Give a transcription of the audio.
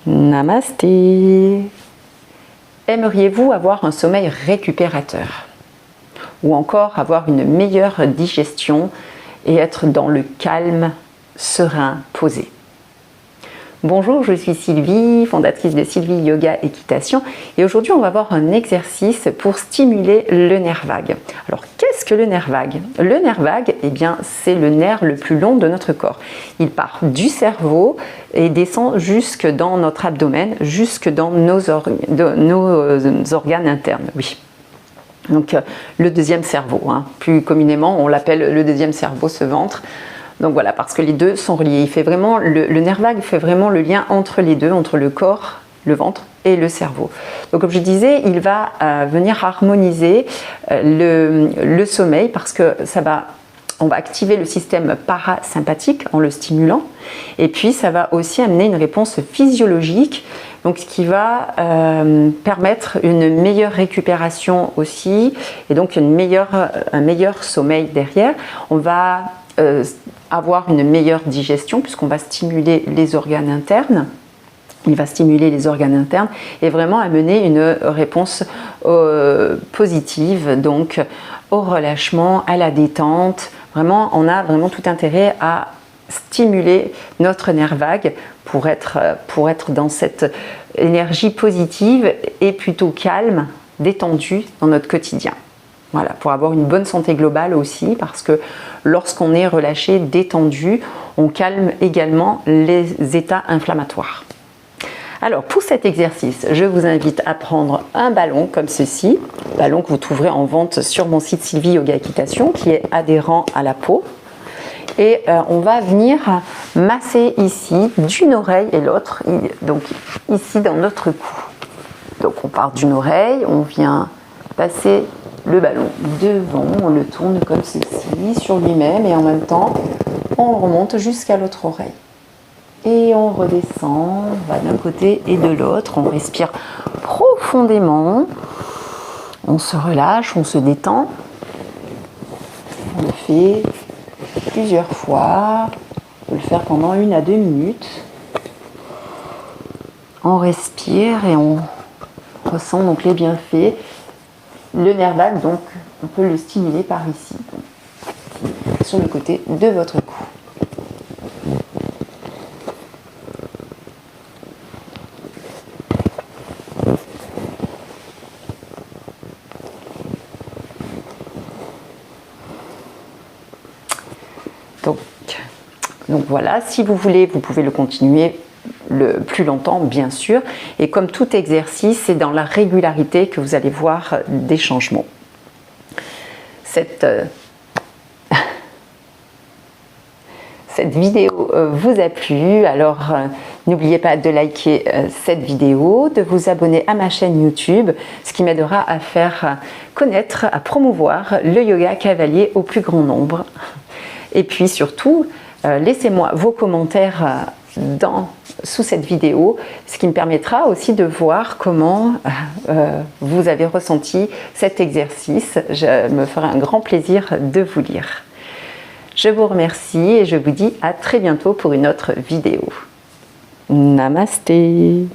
Namasté. Aimeriez-vous avoir un sommeil récupérateur? Ou encore avoir une meilleure digestion et être dans le calme, serein, posé? Bonjour, je suis Sylvie, fondatrice de Sylvie Yoga Équitation, et aujourd'hui on va voir un exercice pour stimuler le nerf vague. Alors qu'est-ce que le nerf vague? Le nerf vague, eh bien c'est le nerf le plus long de notre corps. Il part du cerveau et descend jusque dans notre abdomen, jusque dans nos organes internes. Oui. Donc le deuxième cerveau, plus communément on l'appelle le deuxième cerveau, ce ventre. Donc voilà, parce que les deux sont reliés. Il fait vraiment, le nerf vague fait vraiment le lien entre les deux, entre le corps, le ventre et le cerveau. Donc comme je disais, il va venir harmoniser le sommeil parce que on va activer le système parasympathique en le stimulant. Et puis ça va aussi amener une réponse physiologique, donc ce qui va permettre une meilleure récupération aussi, et donc un meilleur sommeil derrière. On va avoir une meilleure digestion puisqu'on va stimuler les organes internes. Il va stimuler les organes internes et vraiment amener une réponse positive, donc au relâchement, à la détente. Vraiment, on a vraiment tout intérêt à stimuler notre nerf vague pour être dans cette énergie positive et plutôt calme, détendue dans notre quotidien. Voilà, pour avoir une bonne santé globale aussi, parce que lorsqu'on est relâché, détendu, on calme également les états inflammatoires. Alors pour cet exercice, je vous invite à prendre un ballon comme ceci, ballon que vous trouverez en vente sur mon site Sylvie Yoga Équitation, qui est adhérent à la peau. Et on va venir masser ici d'une oreille et l'autre, donc ici dans notre cou. Donc on part d'une oreille, on vient passer le ballon devant, on le tourne comme ceci sur lui-même et en même temps on remonte jusqu'à l'autre oreille et on redescend, on va d'un côté et de l'autre, on respire profondément, on se relâche, on se détend, on le fait plusieurs fois, on peut le faire pendant 1 à 2 minutes, on respire et on ressent donc les bienfaits. Le nerf vague, donc, on peut le stimuler par ici, donc, sur le côté de votre cou. Donc voilà, si vous voulez, vous pouvez le continuer le plus longtemps, bien sûr, et comme tout exercice, c'est dans la régularité que vous allez voir des changements. Cette vidéo vous a plu, alors n'oubliez pas de liker cette vidéo, de vous abonner à ma chaîne YouTube, ce qui m'aidera à faire connaître, à promouvoir le yoga cavalier au plus grand nombre. Et puis surtout, laissez-moi vos commentaires sous cette vidéo, ce qui me permettra aussi de voir comment vous avez ressenti cet exercice. Je me ferai un grand plaisir de vous lire. Je vous remercie et je vous dis à très bientôt pour une autre vidéo. Namasté.